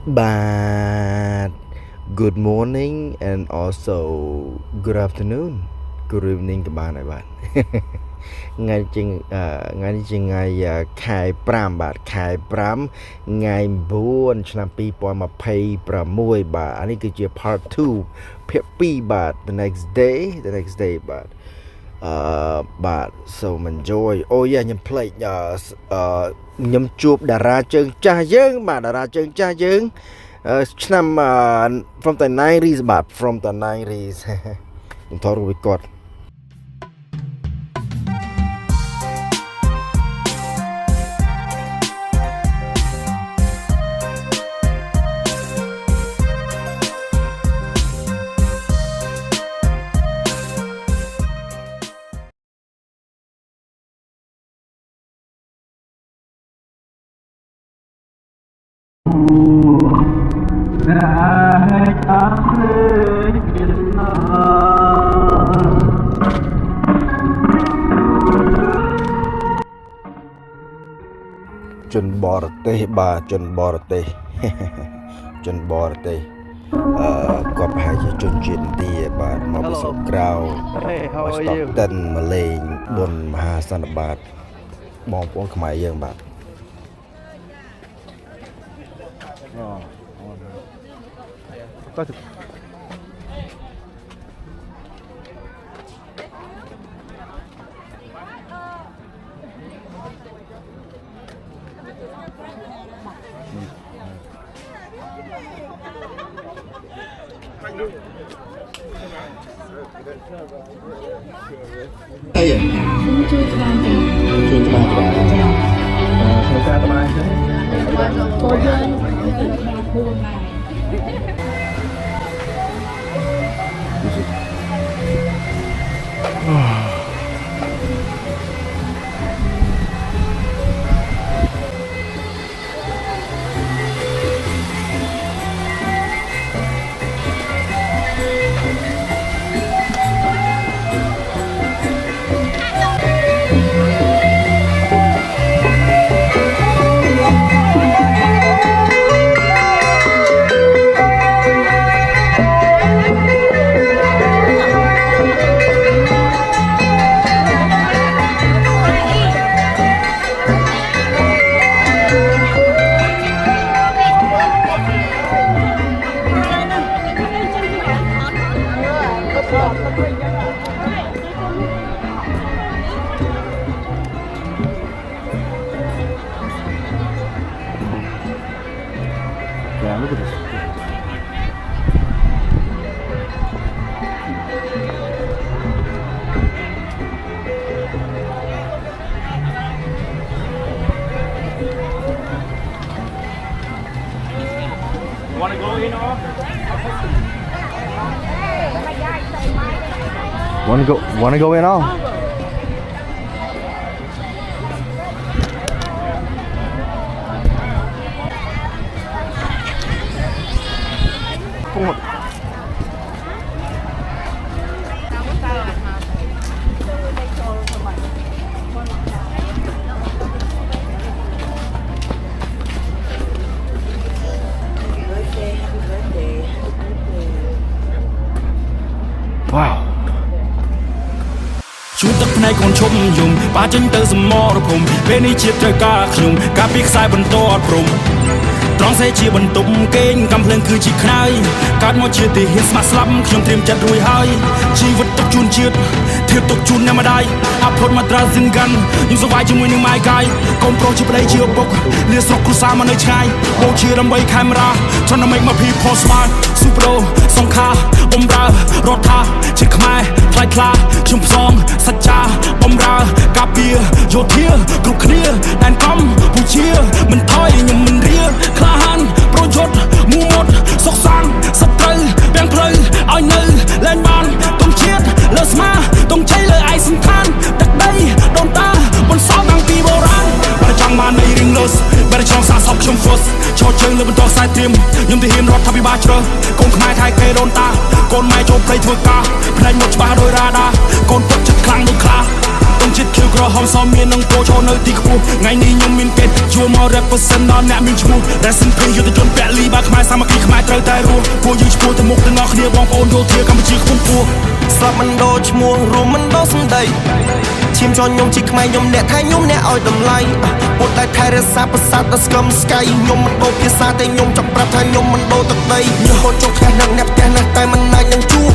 But good morning and also good afternoon good evening ក៏បានហើយបាទថ្ងៃជាថ្ងៃនេះជាថ្ងៃខែ5បាទខែ5ថ្ងៃ9ឆ្នាំ2026បាទអានេះគឺជា part 2ភាគ2បាទ the next day បាទបាទសូម enjoy អូយ៉ាខ្ញុំភ្លេចខ្ញុំជួបតារាជើងចាស់យើងបាទតារាជើងចាស់យើងឆ្នាំ from the 90s បាទ from the 90s ខ្ញុំថតរូបឲ្យគាត់ជនបរទេសបាទជនបរទេសជនបរទេសគាត់ប្រហែលជាជនជាតិឥណ្ឌាបាទមកពីស្រុកក្រៅមកស្តុកតិនមកលេងបុណ្យមហាសន្និបាតបងប្អូនខ្មែរយើងបាទក៏ជួយខ្លាំងចា៎ជួយខ្លាំងចា៎ក្នុងការត្បាញចឹងពលយើងភូមិដែរLook at this. Want to go in or? Want to go in all? Wow. ជួបទឹកភ្នែកកូនឈុំយំប៉ាចេញទៅសមរភូមិពេលនេះជាត្រូវការខ្ញុំការពីខ្សែបន្តអត់ព្រំត្រង់សេជាបន្ទប់គេងកំភ្លើងគឺជាខ្នើយកើតមកជាទីហ៊ានស្មាត់ស្លាប់ខ្ញុំត្រៀមចិត្តរួចហើយជីវិតទុកជូនជាតិធៀបទុកជូនអ្នកម្ដាយអាផុតមកត្រាសិនកាន់ខ្ញុំសប្បាយជាមួយនឹងម៉ែកាយកូនប្រុសជាប្តីជាឪពុកលាស្រុកគ្រួសារមកនៅឆ្ងាយបូជាដើម្បីខេមរាចង់ make my people smile ស៊ូប្រូសង្ខាបំរើរដ្ឋាជាខ្មែរខ្លាយខ្លាខ្ញុំផ្សងសច្ចាបំរើការពារយោធាគ្រប់គ្នាដែនកំពូជាមិនថយខ្ញុំមិនរៀក្លាហានប្រយុទ្ធមូមុតសុខសាន្តសត្រូវទាំងផ្លូវឲ្យនៅលែងបានទុំជាតិលើស្មាទុំជ័យលើឯកសន្តានទឹកដីដូនតាបន្សល់តាំងពីបុរាណបើចង់បាននៃរៀងលើសបើចង់សាកសពខ្ញុំ first ឈរជើងលើបន្តខ្សែត្រៀមខ្ញុំទៅហ៊ានរដ្ឋាភិបាលជ្រើសកូនខ្មែរថៃគេដូនតាកូនម៉ែចូលព្រៃធ្វើការផ្នែកមុខច្បាស់ដោយរ៉ាដាកូនពុតចិត្តខ្លាំងដូចខ្លាទុំ នចិត្តខៀវក្រហមសមមាននឹងពោឈរនៅទីខ្ពស់ថ្ងៃនេះខ្ញុំមានកេតជួមក represent ដល់អ្នកមានឈ្មោះដែលសិនភ័យយុទ្ធជនពាក់លីបាខ្មែរសាមគ្គីខ្មែរត្រូវតែរស់ពួកយើងឈ្មោះទៅមុខទាំងអស់គ្នាបងប្អូនយោធាកម្ពុជាខ្ពង់ខ្ពស់ស្លាប់មិនដូរឈ្មោះរួមមិនដូរសម្ដីឈាមចនខ្ញុំជាខ្មែរខ្ញុំអ្នកថៃខ្ញុំអ្នកឲ្យតម្លៃពុតតែថែរក្សាប្រាសាទដល់ស្គមស្កៃខ្ញុំមិនដូរភាសាតែខ្ញុំចង់ប្រាប់ថាខ្ញុំមិនដូរទឹកដីញើហូតចុកផ្ទះនឹងអ្នកផ្ទះណាស់តែមិនអាចនឹងជួប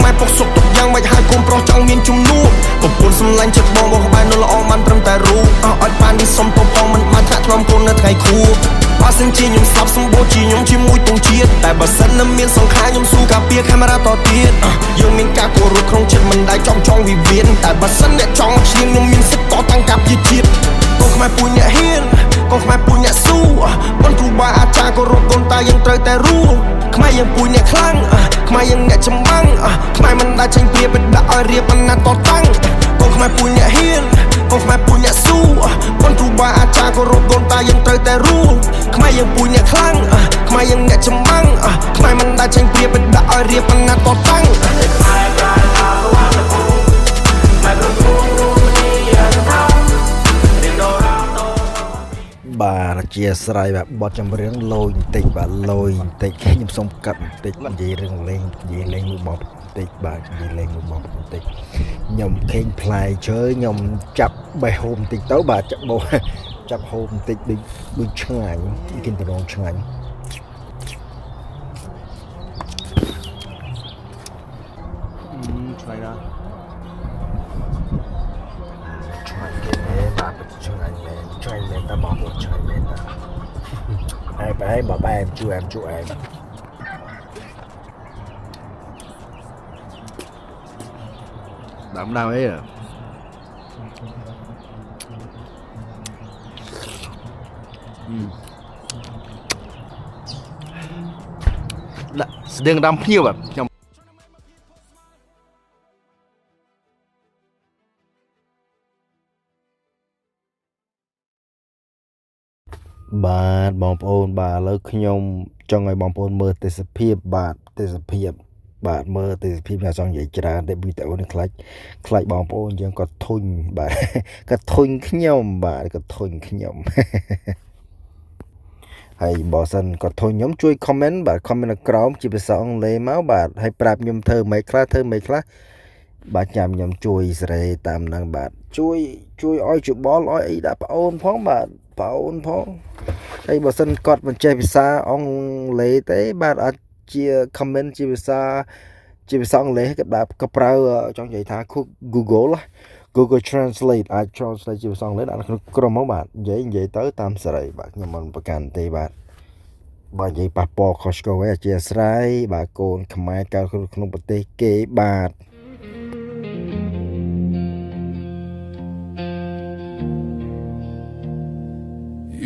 ម៉ែពុកសុកទុកយ៉ាងមិនហើយកូនប្រុសចង់មានជំនួសប្រពន្ធសម្លាញ់ចិត្តបងក្បែរនៅល្អបានត្រឹមតែរូបឲ្យបាននេះសុំទៅផងមិនបានថាថ្នមកូននៅថ្ងៃខួបបើសិនជាខ្ញុំស្លាប់សម្បូរជាខ្ញុំជាមួយទងជាតិតែបើសិននៅមានសង្ខារខ្ញុំស៊ូការពារកាមេរ៉ាតទៀតយើងមានការគោរពក្នុងចិត្តមិនដែលចង់វិវាទតែបើសិនអ្នកចង់ឈ្នះខ្ញុំមានសិទ្ធិតតាំងការពារជាតិកូនខ្មែរពួយអ្នកហ៊ានកូនខ្មែរពួយអ្នកស៊ូបងគ្រូបាអាចារ្យគោរពកូនតាយើងត្រូវតែរួខ្មែរយើងពួយអ្នកខ្លាំងខ្មែរយើងអ្នកចម្បាំងខ្មែរមិនដែលចេញព្រាបដាក់ឲ្យរៀបអាណត្តិតតាំងកូនខ្មែរពួយអ្នកហ៊ានកូនខ្មែរពួយអ្នកស៊ូបងគ្រូបាអាចារ្យគោរពកូនតាយើងត្រូវតែរួខ្មែរយើងពួយអ្នកខ្លាំងខ្មែរយើងអ្នកចម្បាំងខ្មែរមិនដែលចេញព្រាបដាក់ឲ្យរៀបអាណត្តិតតាំងបាទអធិស្ឋានបាទបទចម្រៀងលយបន្តិចបាទលយបន្តិចខ្ញុំសូមកាត់បន្តិចនិយាយរឿងលេងមួយបទបន្តិចបាទនិយាយលេងមួយបទបន្តិចខ្ញុំឃើញផ្លែឈើខ្ញុំចាប់បេះហូមបន្តិចទៅបាទចាប់ហូមបន្តិចដូចឆ្ងាញ់គិនតំណងឆ្ងាញ់ឆ្ងាញ់ណាស់ឆ្ងាញ់គេបាទឆ្ងាញ់មែនឆ្ងាញ់មែនតែបងឆ្ងាញ់មែនតាហើយបើបែមជួយអែមដើមអីដាក់ស្តៀងដាំភ្ញៀវបាទខ្ញុំបាទបងប្អូនបាទឥឡូវខ្ញុំចង់ឲ្យបងប្អូនមើលទេសភាពបាទបាទមើលទេសភាពខ្ញុំចង់និយាយច្រើនតែវីដេអូនេះខ្លាចបងប្អូនយើងក៏ធុញបាទក៏ធុញខ្ញុំបាទក៏ធុញខ្ញុំហើយបើសិនក៏ធុញខ្ញុំជួយ comment បាទ comment នៅក្រោមជាភាសាអង់គ្លេសមកបាទហើយប្រាប់ខ្ញុំធ្វើមិនខ្លះបាទចាំខ្ញុំជួយសេរីតាមហ្នឹងបាទជួយឲ្យច្បល់ឲ្យអីដាក់ប្អូនផងបាទប្អូនផងហើយបើសិនគាត់មិនចេះភាសាអង់គ្លេសទេបាទអាចជា comment ជាភាសាអង់គ្លេសក៏បាទក៏ប្រើចង់និយាយថា Google Translate អាច translate ជាភាសាអង់គ្លេសដាក់ក្នុងក្រុមមកបាទនិយាយទៅតាមសេរីបាទខ្ញុំមិនប្រកាន់ទេបាទបើនិយាយប៉ះពាល់ខុសឆ្គងឯអធិស្ឋានបាទកូនខ្មែរកើតក្នុងប្រទេសគេបាទ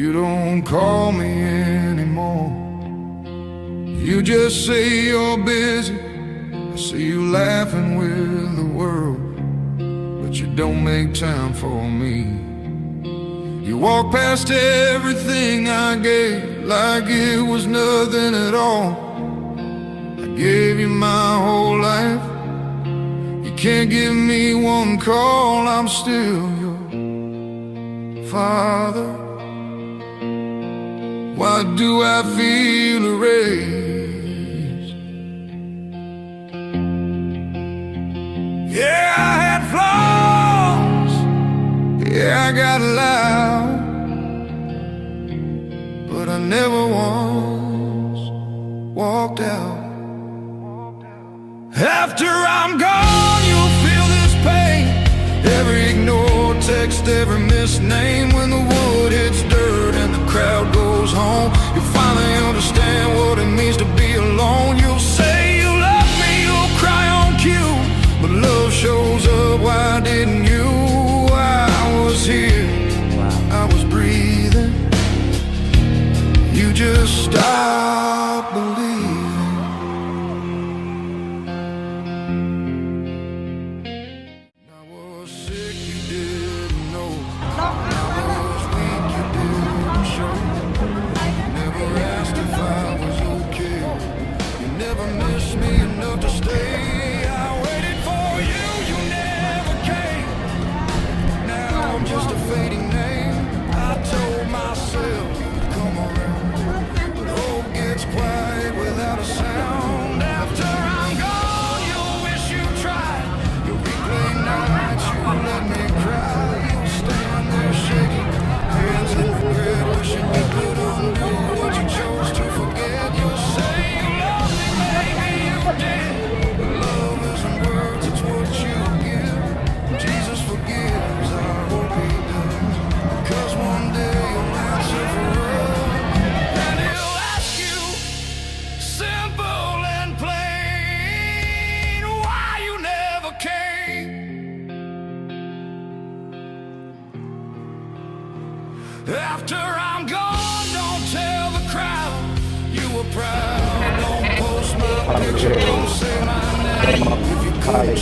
You don't call me anymore. You just say you're busy. I see you laughing with the world, but you don't make time for me. You walk past everything I gave like it was nothing at all. I gave you my whole life. You can't give me one call. I'm still your father. Why do I feel erased? Yeah, I had flaws. Yeah, I got loud. But I never once walked out. After I'm gone, you'll feel this pain. Every ignored text, every missed name. When the wood hits dirt and the crowd goes home, you'll finally understand what it means to be alone. You'll say you love me, you'll cry on cue, but love shows up, why didn't you? I was here, I was breathing. You just stopped believing. I was sick, you didn't know. I was weak, you didn't show. Never asked if I was okay. You never missed me enough to stay. I waited for you, you never came. Don't say my name if you could.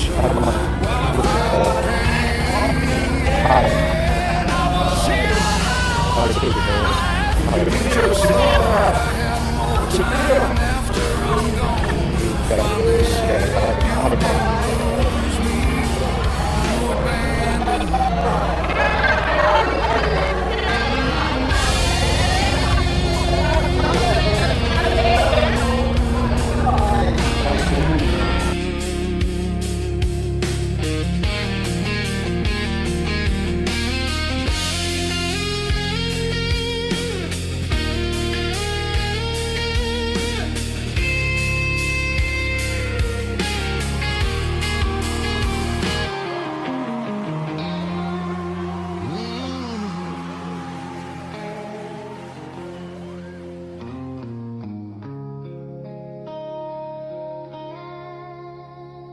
And I was here. Just thought I had more time after I'm gone. You'll finally say you lose me. You abandoned me.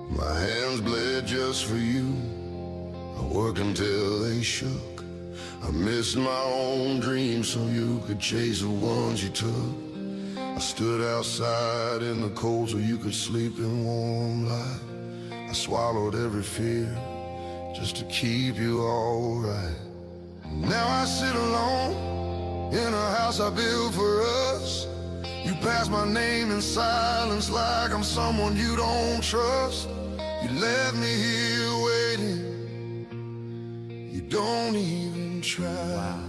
My hands bled just for you. I worked until they shook. I missed my own dreams so you could chase the ones you took. I stood outside in the cold so you could sleep in warm light. I swallowed every fear just to keep you alright. Now I sit alone in a house I built for us. You pass my name in silence like I'm someone you don't trust. You left me here waiting. You don't even try. Wow.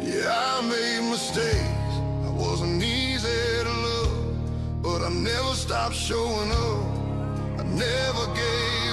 Yeah, I made mistakes. I wasn't easy to love, but I never stopped showing up. I never gave